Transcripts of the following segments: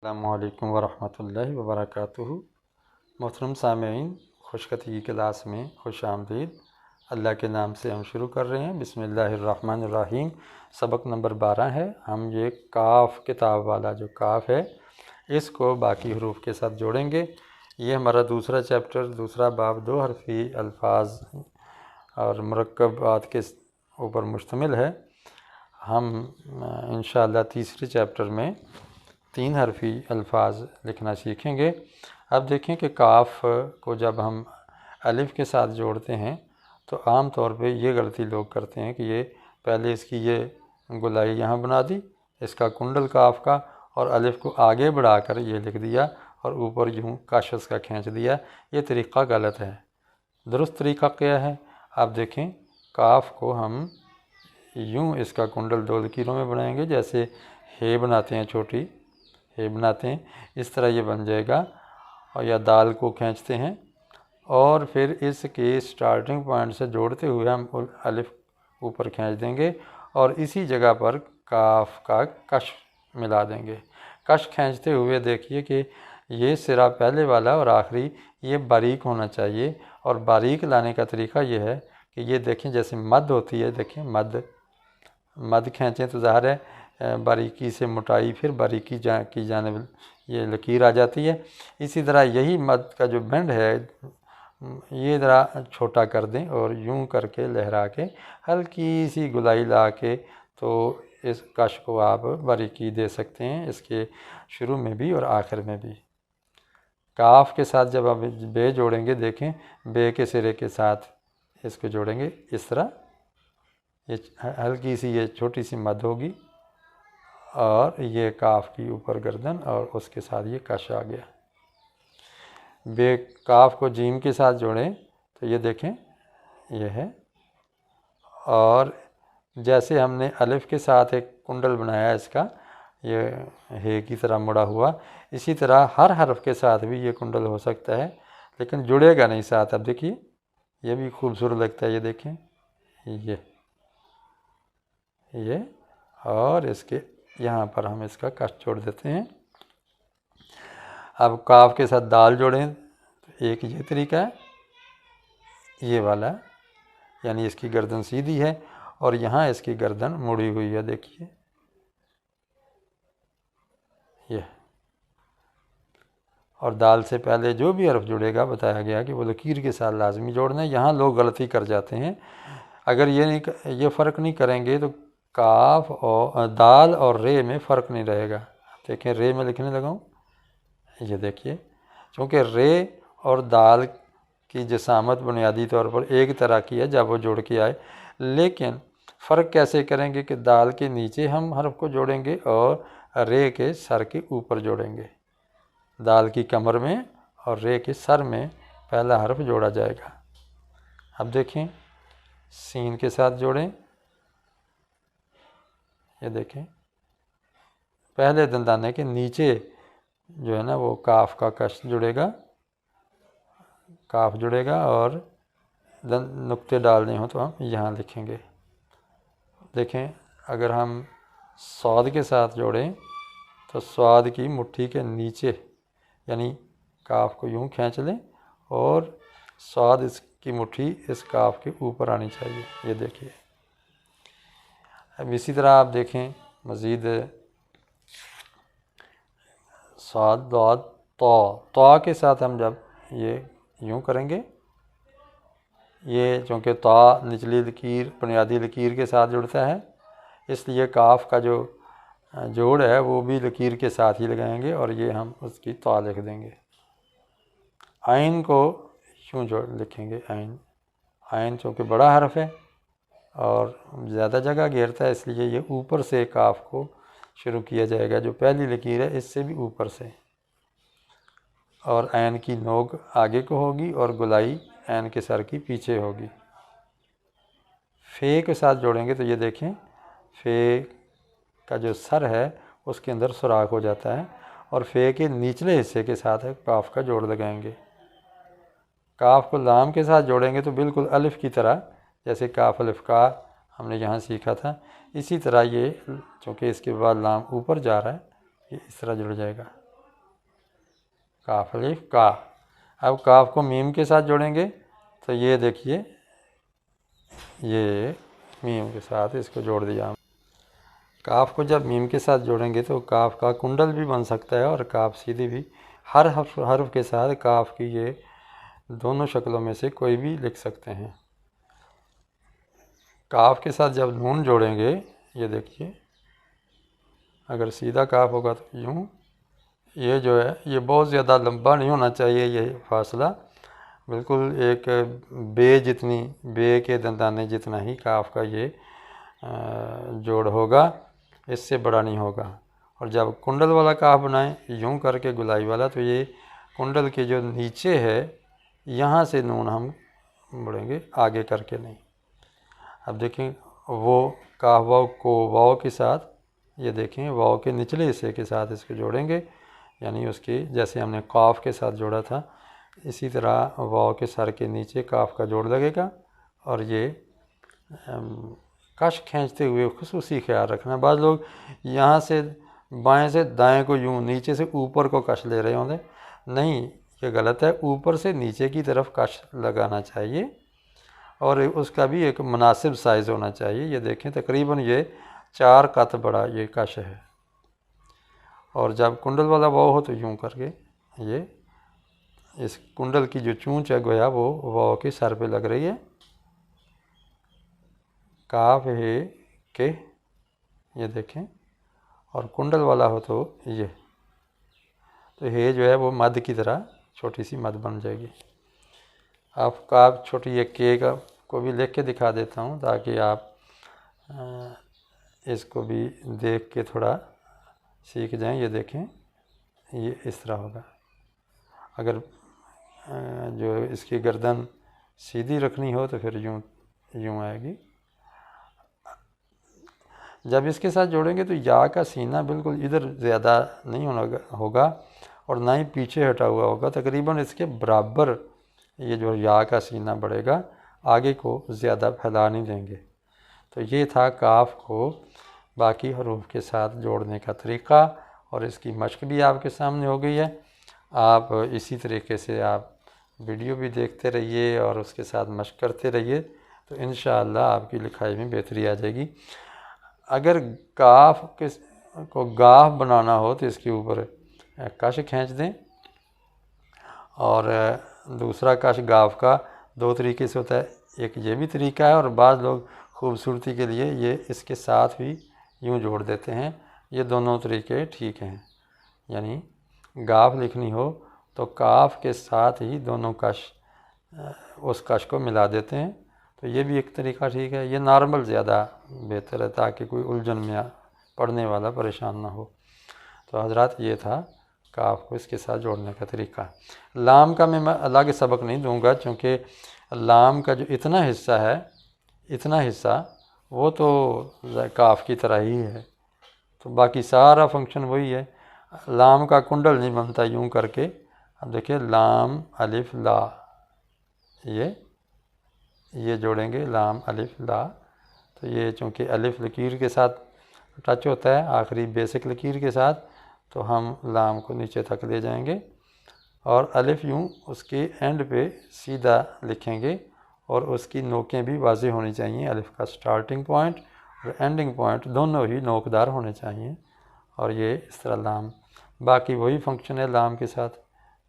अस्सलामुअलैकुम वरहमतुल्लाहि वबरकातुहू। मोहतरम सामीईन, खुशखती की क्लास में खुश आमदीद। अल्लाह के नाम से हम शुरू कर रहे हैं। बिस्मिल्लाहिर्रहमानिर्रहीम। सबक नंबर 12 है। हम ये काफ किताब वाला जो काफ है इसको बाकी हरूफ के साथ जोड़ेंगे। ये हमारा दूसरा चैप्टर, दूसरा बाब 2 हरफी अल्फाज और मुरक्कबात के ऊपर मुश्तमिल है। हम इंशाअल्लाह तीसरे चैप्टर में 3 हरफी अल्फाज लिखना सीखेंगे। अब देखें कि काफ को जब हम अलिफ के साथ जोड़ते हैं तो आम तौर पे ये गलती लोग करते हैं कि ये पहले इसकी ये गुलाई यहाँ बना दी, इसका कुंडल काफ का, और अलिफ को आगे बढ़ाकर ये लिख दिया और ऊपर यूँ कश का खींच दिया। ये तरीक़ा गलत है। दुरुस्त तरीक़ा क्या है? आप देखें, काफ को हम यूँ इसका कुंडल 2 लकीरों में बनाएंगे, जैसे हे बनाते हैं, छोटी हे बनाते हैं, इस तरह ये बन जाएगा। और या दाल को खींचते हैं और फिर इसके स्टार्टिंग पॉइंट से जोड़ते हुए हम अलिफ ऊपर खींच देंगे और इसी जगह पर काफ का कश मिला देंगे। कश खींचते हुए देखिए कि ये सिरा पहले वाला और आखिरी ये बारीक होना चाहिए। और बारीक लाने का तरीका ये है कि ये देखें, जैसे मद होती है, देखें मद खींचें तो ज़ाहिर है बारीकी से मोटाई फिर बारीकी की जानिब ये लकीर आ जाती है। इसी तरह यही मद का जो बेंड है ये ज़रा छोटा कर दें और यूं करके लहरा के हल्की सी गुलाई ला के तो इस कश को आप बारीकी दे सकते हैं, इसके शुरू में भी और आखिर में भी। काफ के साथ जब आप बे जोड़ेंगे, देखें बे के सिरे के साथ इसको जोड़ेंगे इस तरह, ये हल्की सी ये छोटी सी मद होगी और ये काफ की ऊपर गर्दन और उसके साथ ये कश आ गया। बे काफ को जीम के साथ जोड़ें तो ये देखें ये है। और जैसे हमने अलिफ के साथ एक कुंडल बनाया इसका, ये हे की तरह मुड़ा हुआ, इसी तरह हर हरफ के साथ भी ये कुंडल हो सकता है, लेकिन जुड़ेगा नहीं साथ। अब देखिए ये भी खूबसूरत लगता है, ये देखें ये और इसके यहाँ पर हम इसका कश जोड़ देते हैं। अब काफ के साथ दाल जोड़ें तो एक ये तरीका है, ये वाला, यानी इसकी गर्दन सीधी है और यहाँ इसकी गर्दन मुड़ी हुई है, देखिए ये। और दाल से पहले जो भी हरफ जुड़ेगा बताया गया कि वो लकीर के साथ लाजमी जोड़ना है। यहाँ लोग गलती कर जाते हैं। अगर ये फ़र्क नहीं करेंगे तो काफ और दाल और रे में फ़र्क नहीं रहेगा। देखें रे में लिखने लगा हूँ, ये देखिए, चूँकि रे और दाल की जसामत बुनियादी तौर पर एक तरह की है जब वो जुड़ के आए, लेकिन फ़र्क कैसे करेंगे कि दाल के नीचे हम हरफ को जोड़ेंगे और रे के सर के ऊपर जोड़ेंगे। दाल की कमर में और रे के सर में पहला हरफ जोड़ा जाएगा। अब देखें सीन के साथ जोड़ें, ये देखें पहले दंदाने के नीचे जो है ना वो काफ का कश जुड़ेगा, काफ जुड़ेगा और नुक्ते डालने हो तो हम यहाँ लिखेंगे। देखें अगर हम स्वाद के साथ जोड़ें तो स्वाद की मुट्ठी के नीचे, यानी काफ को यूँ खींच लें और स्वाद इसकी मुट्ठी इस काफ के ऊपर आनी चाहिए, ये देखिए। अब इसी तरह आप देखें मज़ीद स्वाद दाद तो के साथ हम जब ये यूँ करेंगे, ये चूँकि तो निचली लकीर बुनियादी लकीर के साथ जुड़ता है, इसलिए काफ का जो जोड़ है वो भी लकीर के साथ ही लगाएंगे और ये हम उसकी तो लिख देंगे। आइन को यूँ जोड़ लिखेंगे, आइन चूँकि बड़ा हरफ है और ज़्यादा जगह घेरता है, इसलिए ये ऊपर से काफ को शुरू किया जाएगा, जो पहली लकीर है इससे भी ऊपर से, और ऐन की नोक आगे को होगी और गुलाई ऐन के सर की पीछे होगी। फे के साथ जोड़ेंगे तो ये देखें फे का जो सर है उसके अंदर सुराख हो जाता है और फे के निचले हिस्से के साथ काफ का जोड़ लगाएंगे। काफ को लाम के साथ जोड़ेंगे तो बिल्कुल अलिफ की तरह, जैसे काफ अलिफ का हमने यहाँ सीखा था, इसी तरह ये चूँकि इसके बाद लाम ऊपर जा रहा है, ये इस तरह जुड़ जाएगा। काफ अलिफ का। अब काफ को मीम के साथ जोड़ेंगे तो ये देखिए, ये मीम के साथ इसको जोड़ दिया। काफ को जब मीम के साथ जोड़ेंगे तो काफ का कुंडल भी बन सकता है और काफ सीधी भी। हर हर्फ के साथ काफ की ये दोनों शक्लों में से कोई भी लिख सकते हैं। काफ के साथ जब नून जोड़ेंगे, ये देखिए, अगर सीधा काफ होगा तो यूँ, ये जो है ये बहुत ज़्यादा लंबा नहीं होना चाहिए, ये फासला बिल्कुल एक बे के दंदाने जितना ही काफ का ये जोड़ होगा, इससे बड़ा नहीं होगा। और जब कुंडल वाला काफ बनाएं यूँ करके गुलाई वाला, तो ये कुंडल के जो नीचे है यहाँ से नून हम मुड़ेंगे, आगे करके नहीं। अब देखें, वो काफ वाव को वाव के साथ, ये देखें वाव के निचले हिस्से के साथ इसको जोड़ेंगे, यानी उसके जैसे हमने काफ के साथ जोड़ा था इसी तरह वाव के सर के नीचे काफ का जोड़ लगेगा। और ये कश खींचते हुए खुसूसी ख्याल रखना, बाद लोग यहाँ से बाएं से दाएं को यूँ नीचे से ऊपर को कश ले रहे होंगे, नहीं, ये गलत है। ऊपर से नीचे की तरफ कश लगाना चाहिए और उसका भी एक मुनासिब साइज़ होना चाहिए। ये देखें, तकरीबन ये 4 कत बड़ा ये कश है। और जब कुंडल वाला वाव हो तो यूँ करके ये इस कुंडल की जो चूंच है गोया वो वाव के सर पे लग रही है। काफ है के, ये देखें, और कुंडल वाला हो तो ये, तो हे जो है वो मद की तरह छोटी सी मद बन जाएगी। आप काफ छोटी एक के का को भी लिख के दिखा देता हूँ ताकि आप इसको भी देख के थोड़ा सीख जाएं। ये देखें, ये इस तरह होगा। अगर जो इसकी गर्दन सीधी रखनी हो तो फिर यूँ आएगी। जब इसके साथ जोड़ेंगे तो या का सीना बिल्कुल इधर ज़्यादा नहीं होगा और ना ही पीछे हटा हुआ होगा, तकरीबन इसके बराबर ये जो या का सीना बढ़ेगा, आगे को ज़्यादा फैला नहीं देंगे। तो ये था काफ को बाकी हरूफ के साथ जोड़ने का तरीक़ा, और इसकी मशक भी आपके सामने हो गई है। आप इसी तरीके से आप वीडियो भी देखते रहिए और उसके साथ मशक करते रहिए, तो इंशाअल्लाह आपकी लिखाई में बेहतरी आ जाएगी। अगर काफ को गाफ बनाना हो तो इसके ऊपर कश खींच दें, और दूसरा कश गाफ का 2 तरीके से होता है। एक ये भी तरीका है और बाज़ लोग खूबसूरती के लिए ये इसके साथ भी यूँ जोड़ देते हैं। ये दोनों तरीके ठीक हैं, यानी गाफ लिखनी हो तो काफ के साथ ही दोनों कश उस कश को मिला देते हैं, तो ये भी एक तरीका ठीक है। ये नॉर्मल ज़्यादा बेहतर है ताकि कोई उलझन में पढ़ने वाला परेशान ना हो। तो हजरात, ये था काफ को इसके साथ जोड़ने का तरीका। लाम का मैं अलग सबक नहीं दूंगा, क्योंकि लाम का जो इतना हिस्सा वो तो काफ की तरह ही है, तो बाकी सारा फंक्शन वही है। लाम का कुंडल नहीं बनता यूँ करके। अब देखिए, लाम अलिफ ला, ये जोड़ेंगे लाम अलिफ ला, तो ये चूँकि अलिफ लकीर के साथ टच होता है आखिरी बेसिक लकीर के साथ, तो हम लाम को नीचे तक ले जाएंगे और अलिफ यूँ उसके एंड पे सीधा लिखेंगे और उसकी नोकें भी वाज़ेह होनी चाहिए। अलिफ का स्टार्टिंग पॉइंट और एंडिंग पॉइंट दोनों ही नोकदार होने चाहिए, और ये इस तरह लाम, बाकी वही फंक्शन है लाम के साथ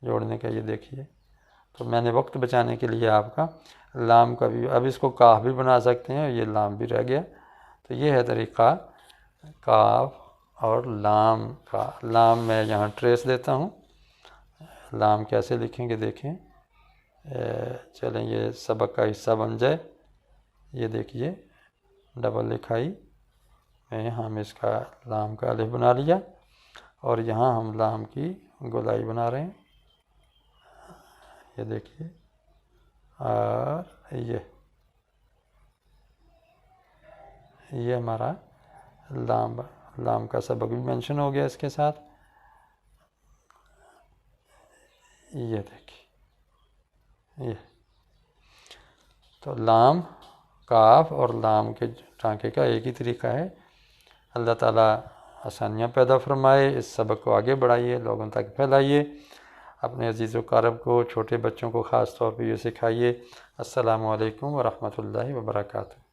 जोड़ने का। ये देखिए, तो मैंने वक्त बचाने के लिए आपका लाम का भी, अब इसको काफ भी बना सकते हैं, ये लाम भी रह गया। तो ये है तरीक़ा काफ और लाम का। लाम मैं यहाँ ट्रेस देता हूँ, लाम कैसे लिखेंगे देखें। चलें, ये सबक का हिस्सा बन जाए। ये देखिए, डबल लिखाई में हम इसका लाम का अलिफ बना लिया और यहाँ हम लाम की गोलाई बना रहे हैं। ये देखिए, और ये हमारा लाम का सबक भी मेंशन हो गया इसके साथ। ये देखिए, ये तो लाम, काफ और लाम के टाँके का एक ही तरीका है। अल्लाह ताला आसानियाँ पैदा फरमाए, इस सबक को आगे बढ़ाइए, लोगों तक फैलाइए। अपने अजीज़ व क़ारब को, छोटे बच्चों को ख़ास तौर पे ये सिखाइए। अस्सलामु अलैकुम व रहमतुल्लाहि व बरकातुहू।